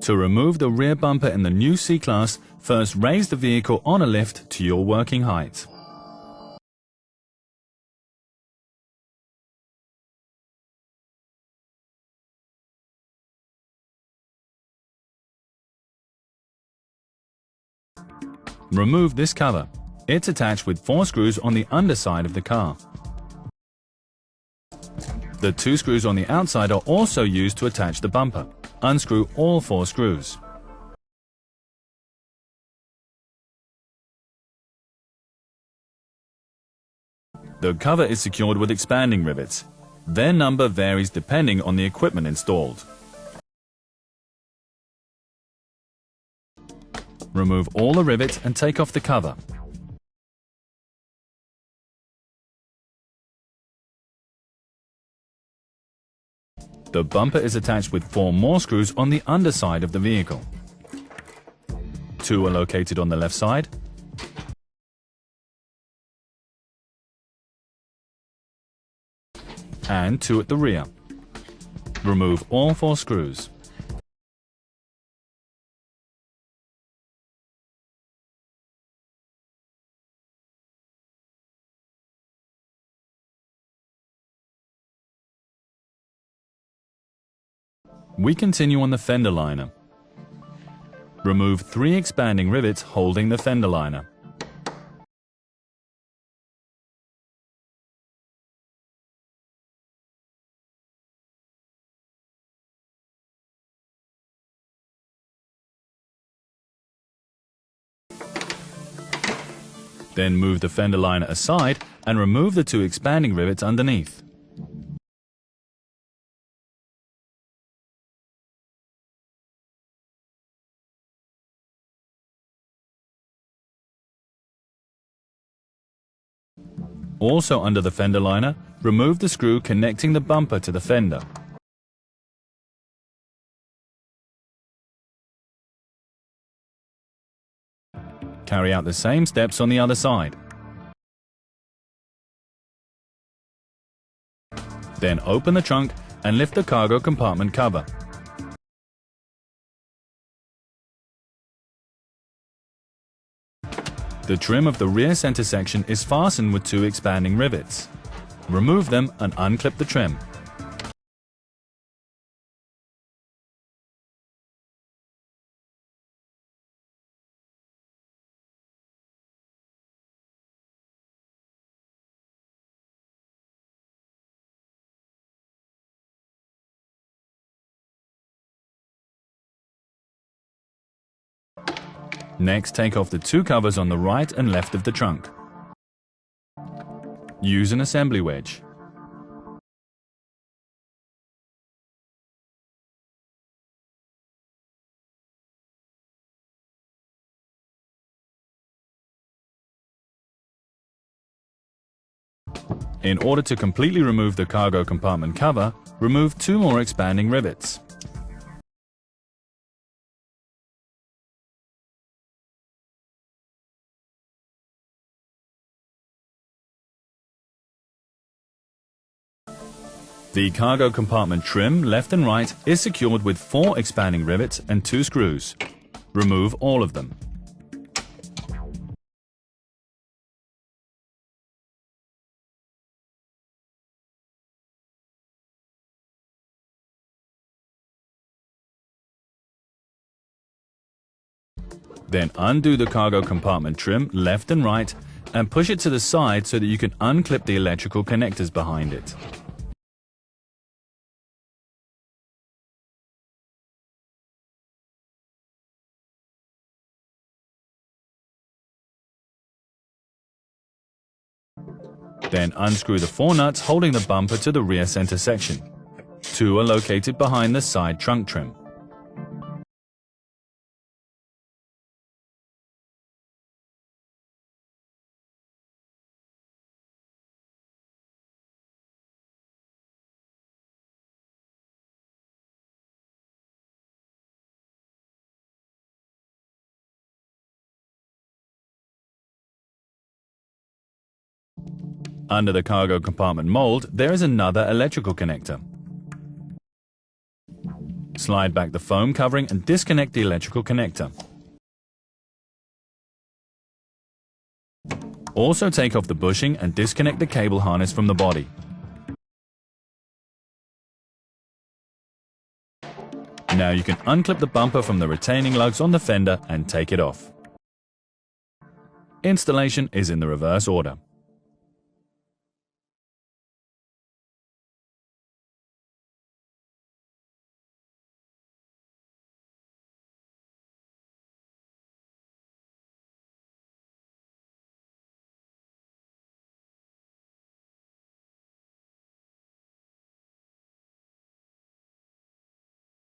To remove the rear bumper in the new C-Class, first raise the vehicle on a lift to your working height. Remove this cover. It's attached with 4 screws on the underside of the car. The 2 screws on the outside are also used to attach the bumper. Unscrew all 4 screws. The cover is secured with expanding rivets. Their number varies depending on the equipment installed. Remove all the rivets and take off the cover. The bumper is attached with 4 more screws on the underside of the vehicle. 2 are located on the left side, and 2 at the rear. Remove all 4 screws. We continue on the fender liner. Remove 3 expanding rivets holding the fender liner. Then move the fender liner aside and remove the 2 expanding rivets underneath. Also under the fender liner, remove the screw connecting the bumper to the fender. Carry out the same steps on the other side. Then open the trunk and lift the cargo compartment cover. The trim of the rear center section is fastened with 2 expanding rivets. Remove them and unclip the trim. Next, take off the 2 covers on the right and left of the trunk. Use an assembly wedge. In order to completely remove the cargo compartment cover, remove 2 more expanding rivets. The cargo compartment trim, left and right, is secured with 4 expanding rivets and 2 screws. Remove all of them. Then undo the cargo compartment trim, left and right, and push it to the side so that you can unclip the electrical connectors behind it. Then unscrew the 4 nuts holding the bumper to the rear center section. 2 are located behind the side trunk trim. Under the cargo compartment mold, there is another electrical connector. Slide back the foam covering and disconnect the electrical connector. Also take off the bushing and disconnect the cable harness from the body. Now you can unclip the bumper from the retaining lugs on the fender and take it off. Installation is in the reverse order.